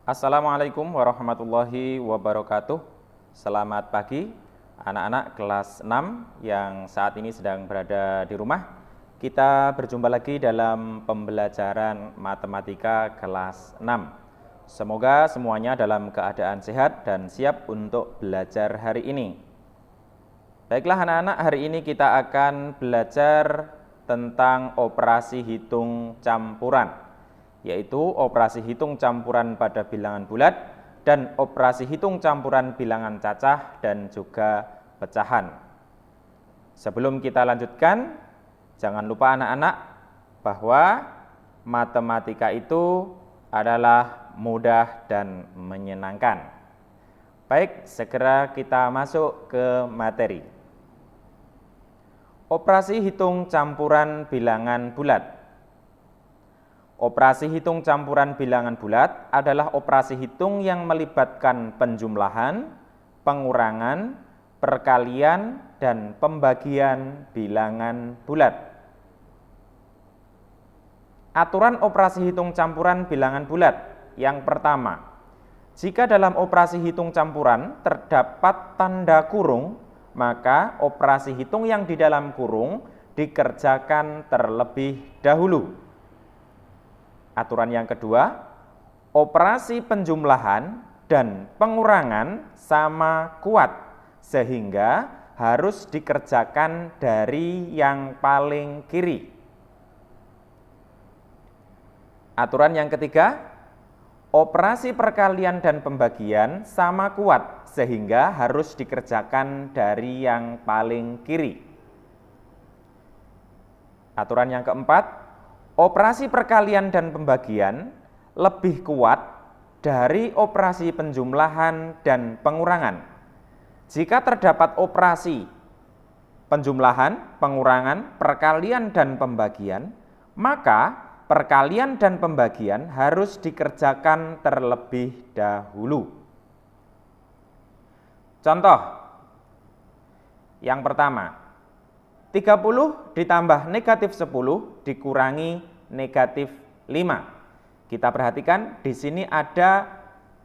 Assalamualaikum warahmatullahi wabarakatuh. Selamat pagi anak-anak kelas 6 yang saat ini sedang berada di rumah. Kita berjumpa lagi dalam pembelajaran matematika kelas 6. Semoga semuanya dalam keadaan sehat dan siap untuk belajar hari ini. Baiklah anak-anak, hari ini kita akan belajar tentang operasi hitung campuran, yaitu operasi hitung campuran pada bilangan bulat dan operasi hitung campuran bilangan cacah dan juga pecahan. Sebelum kita lanjutkan, jangan lupa anak-anak bahwa matematika itu adalah mudah dan menyenangkan. Baik, segera kita masuk ke materi. Operasi hitung campuran bilangan bulat. Operasi hitung campuran bilangan bulat adalah operasi hitung yang melibatkan penjumlahan, pengurangan, perkalian, dan pembagian bilangan bulat. Aturan operasi hitung campuran bilangan bulat. Yang pertama, jika dalam operasi hitung campuran terdapat tanda kurung, maka operasi hitung yang di dalam kurung dikerjakan terlebih dahulu. Aturan yang kedua, operasi penjumlahan dan pengurangan sama kuat, sehingga harus dikerjakan dari yang paling kiri. Aturan yang ketiga, operasi perkalian dan pembagian sama kuat, sehingga harus dikerjakan dari yang paling kiri. Aturan yang keempat, operasi perkalian dan pembagian lebih kuat dari operasi penjumlahan dan pengurangan. Jika terdapat operasi penjumlahan, pengurangan, perkalian, dan pembagian, maka perkalian dan pembagian harus dikerjakan terlebih dahulu. Contoh yang pertama, 30 ditambah negatif 10 dikurangi negatif 5. Kita perhatikan di sini ada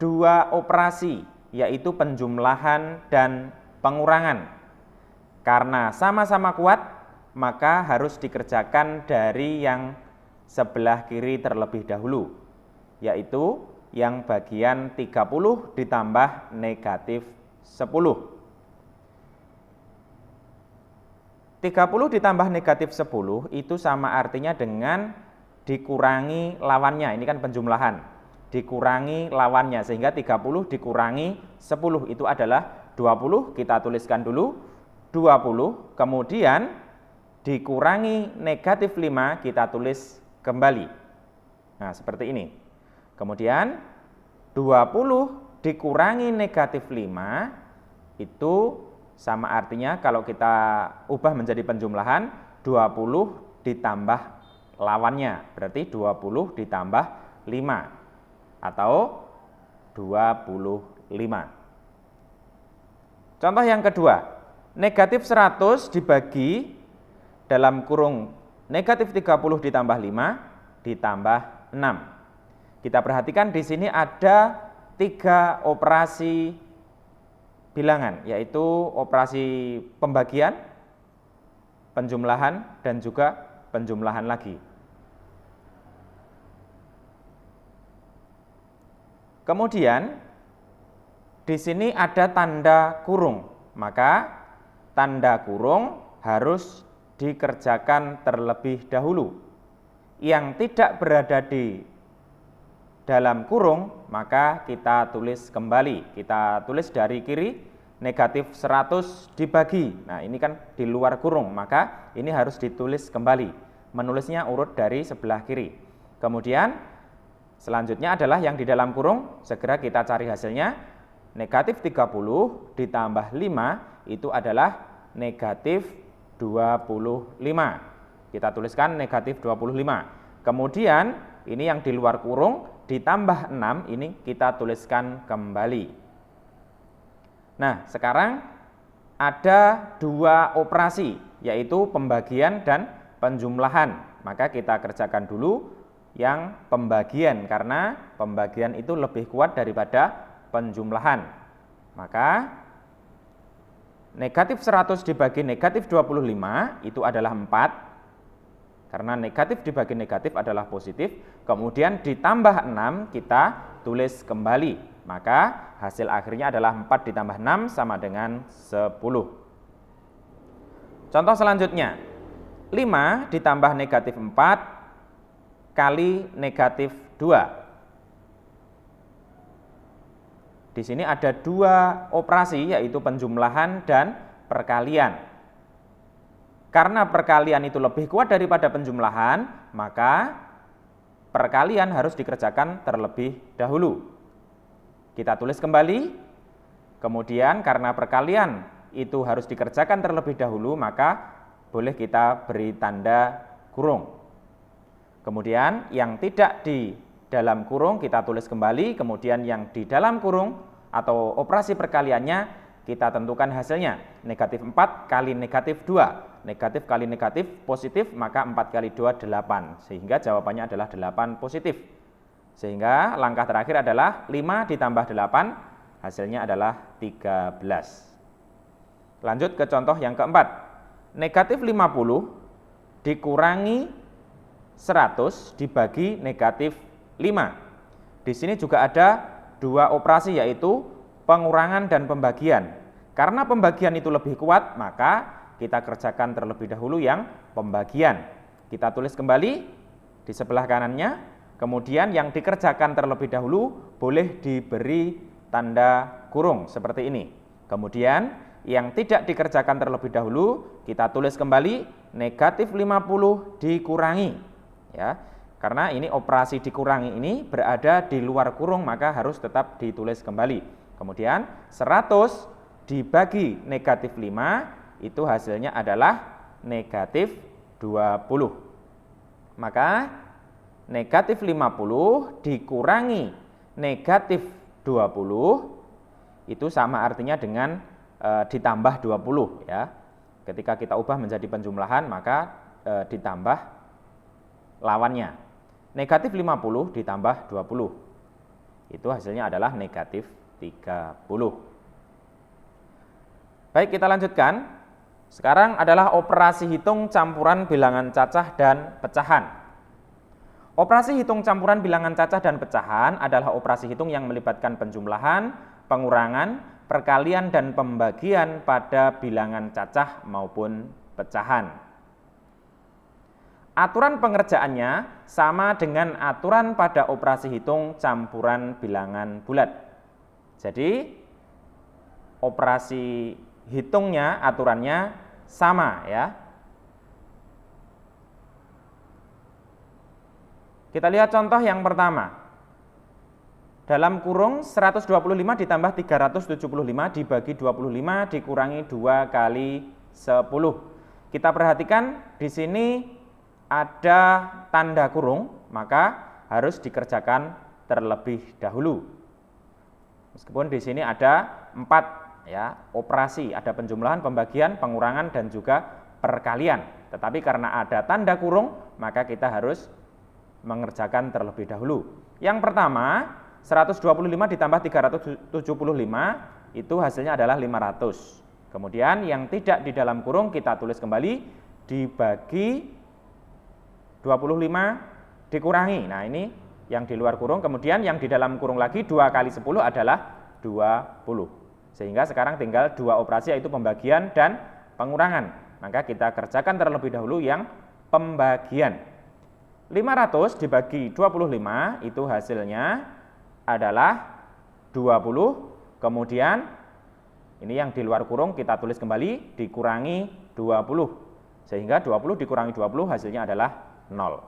dua operasi, yaitu penjumlahan dan pengurangan. Karena sama-sama kuat, maka harus dikerjakan dari yang sebelah kiri terlebih dahulu, yaitu yang bagian 30 ditambah negatif 10. 30 ditambah negatif 10 itu sama artinya dengan dikurangi lawannya, ini kan penjumlahan, dikurangi lawannya, sehingga 30 dikurangi 10 itu adalah 20, kita tuliskan dulu 20, kemudian dikurangi negatif 5 kita tulis kembali. Nah, seperti ini. Kemudian 20 dikurangi negatif 5 itu sama artinya kalau kita ubah menjadi penjumlahan 20 ditambah lawannya, berarti 20 ditambah 5 atau 25. Contoh yang kedua, negatif 100 dibagi dalam kurung negatif 30 ditambah 5 ditambah 6. Kita perhatikan di sini ada 3 operasi bilangan, yaitu operasi pembagian, penjumlahan, dan juga penjumlahan lagi. Kemudian di sini ada tanda kurung, maka tanda kurung harus dikerjakan terlebih dahulu. Yang tidak berada di dalam kurung, maka kita tulis kembali. Kita tulis dari kiri, negatif 100 dibagi. Nah, ini kan di luar kurung, maka ini harus ditulis kembali. Menulisnya urut dari sebelah kiri. Kemudian, selanjutnya adalah yang di dalam kurung, segera kita cari hasilnya. Negatif 30 ditambah 5 itu adalah negatif 25. Kita tuliskan negatif 25. Kemudian, ini yang di luar kurung, ditambah 6, ini kita tuliskan kembali. Nah, sekarang ada 2 operasi, yaitu pembagian dan penjumlahan. Maka kita kerjakan dulu yang pembagian, karena pembagian itu lebih kuat daripada penjumlahan. Maka negatif 100 dibagi negatif 25 itu adalah 4, karena negatif dibagi negatif adalah positif. Kemudian ditambah 6 kita tulis kembali, maka hasil akhirnya adalah 4 ditambah 6 sama dengan 10. Contoh selanjutnya, 5 ditambah negatif 4 kali negatif 2. Di sini ada 2 operasi, yaitu penjumlahan dan perkalian. Karena perkalian itu lebih kuat daripada penjumlahan, maka perkalian harus dikerjakan terlebih dahulu. Kita tulis kembali, kemudian karena perkalian itu harus dikerjakan terlebih dahulu, maka boleh kita beri tanda kurung. Kemudian yang tidak di dalam kurung kita tulis kembali, kemudian yang di dalam kurung atau operasi perkaliannya kita tentukan hasilnya. Negatif 4 kali negatif 2, negatif kali negatif positif, maka 4 kali 2 8, sehingga jawabannya adalah 8 positif. Sehingga langkah terakhir adalah 5 ditambah 8, hasilnya adalah 13. Lanjut ke contoh yang keempat. Negatif 50 dikurangi 100 dibagi negatif 5. Di sini juga ada 2 operasi, yaitu pengurangan dan pembagian. Karena pembagian itu lebih kuat, maka kita kerjakan terlebih dahulu yang pembagian. Kita tulis kembali di sebelah kanannya, kemudian yang dikerjakan terlebih dahulu boleh diberi tanda kurung seperti ini. Kemudian yang tidak dikerjakan terlebih dahulu kita tulis kembali negatif 50 dikurangi. Ya, karena ini operasi dikurangi ini berada di luar kurung, maka harus tetap ditulis kembali. Kemudian 100 dibagi negatif 5 itu hasilnya adalah negatif 20. Maka negatif 50 dikurangi negatif 20 itu sama artinya dengan ditambah 20 ya. Ketika kita ubah menjadi penjumlahan, maka ditambah lawannya. Negatif 50 ditambah 20. Itu hasilnya adalah negatif 30. Baik, kita lanjutkan. Sekarang adalah operasi hitung campuran bilangan cacah dan pecahan. Operasi hitung campuran bilangan cacah dan pecahan adalah operasi hitung yang melibatkan penjumlahan, pengurangan, perkalian, dan pembagian pada bilangan cacah maupun pecahan. Aturan pengerjaannya sama dengan aturan pada operasi hitung campuran bilangan bulat. Jadi operasi hitungnya, aturannya sama ya. Kita lihat contoh yang pertama. Dalam kurung 125 ditambah 375 dibagi 25 dikurangi 2 kali 10. Kita perhatikan di sini ada tanda kurung, maka harus dikerjakan terlebih dahulu. Meskipun di sini ada 4 ya, operasi, ada penjumlahan, pembagian, pengurangan, dan juga perkalian. Tetapi karena ada tanda kurung, maka kita harus mengerjakan terlebih dahulu. Yang pertama, 125 ditambah 375 itu hasilnya adalah 500. Kemudian yang tidak di dalam kurung kita tulis kembali dibagi 25 dikurangi. Nah, ini yang di luar kurung. Kemudian yang di dalam kurung lagi 2 kali 10 adalah 20. Sehingga sekarang tinggal 2 operasi, yaitu pembagian dan pengurangan. Maka kita kerjakan terlebih dahulu yang pembagian. 500 dibagi 25 itu hasilnya adalah 20. Kemudian ini yang di luar kurung kita tulis kembali dikurangi 20. Sehingga 20 dikurangi 20 hasilnya adalah 0.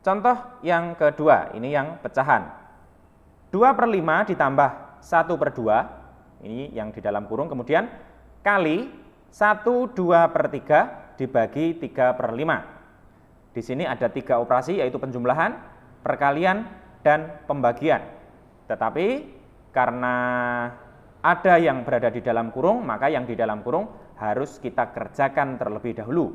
Contoh yang kedua, ini yang pecahan. 2/5 ditambah 1/2, ini yang di dalam kurung, kemudian kali 1/2/3 dibagi 3/5. Di sini ada 3 operasi, yaitu penjumlahan, perkalian, dan pembagian. Tetapi karena ada yang berada di dalam kurung, maka yang di dalam kurung harus kita kerjakan terlebih dahulu.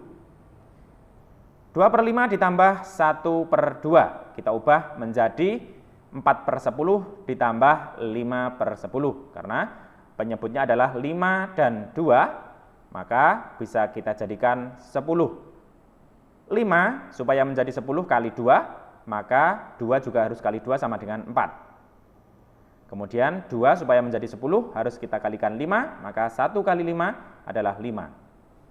2/5 ditambah 1/2. Kita ubah menjadi 4/10 ditambah 5/10. Karena penyebutnya adalah 5 dan 2, maka bisa kita jadikan 10. 5 supaya menjadi 10 kali 2, maka 2 juga harus kali 2 sama dengan 4. Kemudian 2 supaya menjadi 10 harus kita kalikan 5, maka 1 kali 5 adalah 5.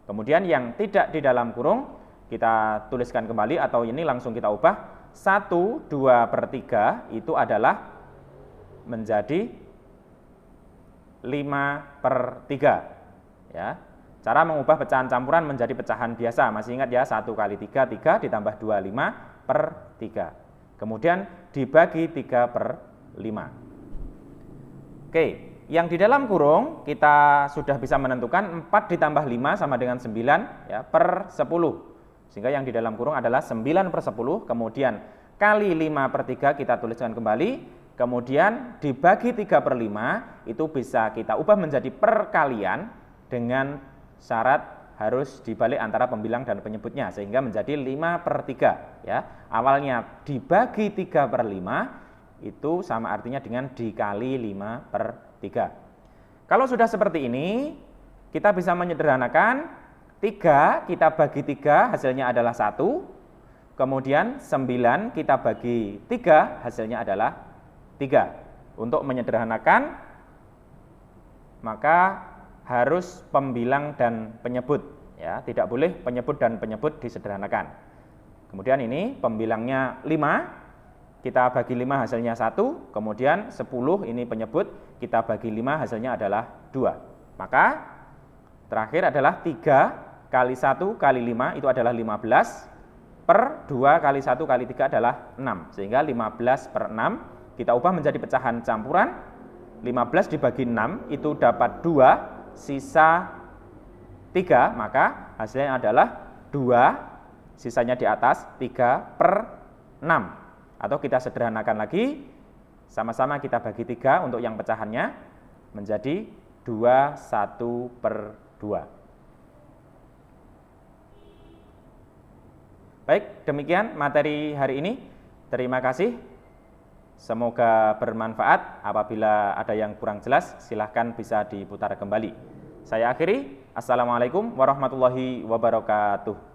Kemudian yang tidak di dalam kurung kita tuliskan kembali atau ini langsung kita ubah. 1 2/3 itu adalah menjadi 5/3. Ya. Cara mengubah pecahan campuran menjadi pecahan biasa. Masih ingat ya, 1 kali 3, 3 ditambah 2, 5/3. Kemudian dibagi 3/5. Oke, yang di dalam kurung kita sudah bisa menentukan 4 ditambah 5 sama dengan 9 ya, per 10. Sehingga yang di dalam kurung adalah 9/10, kemudian kali 5/3 kita tuliskan kembali, kemudian dibagi 3/5 itu bisa kita ubah menjadi perkalian dengan syarat harus dibalik antara pembilang dan penyebutnya sehingga menjadi 5/3 ya. Awalnya dibagi 3/5 itu sama artinya dengan dikali 5/3. Kalau sudah seperti ini, kita bisa menyederhanakan 3 kita bagi 3 hasilnya adalah 1. Kemudian 9 kita bagi 3 hasilnya adalah 3. Untuk menyederhanakan maka harus pembilang dan penyebut ya, tidak boleh penyebut dan penyebut disederhanakan. Kemudian ini pembilangnya 5, kita bagi 5 hasilnya 1, kemudian 10 ini penyebut, kita bagi 5 hasilnya adalah 2. Maka terakhir adalah 3 kali 1 kali 5 itu adalah 15, per 2 kali 1 kali 3 adalah 6. Sehingga 15/6 kita ubah menjadi pecahan campuran, 15 dibagi 6 itu dapat 2, sisa 3, maka hasilnya adalah 2, sisanya di atas 3/6. Atau kita sederhanakan lagi, sama-sama kita bagi 3 untuk yang pecahannya menjadi 2, 1/2. Baik, demikian materi hari ini. Terima kasih. Semoga bermanfaat. Apabila ada yang kurang jelas, silahkan bisa diputar kembali. Saya akhiri. Assalamualaikum warahmatullahi wabarakatuh.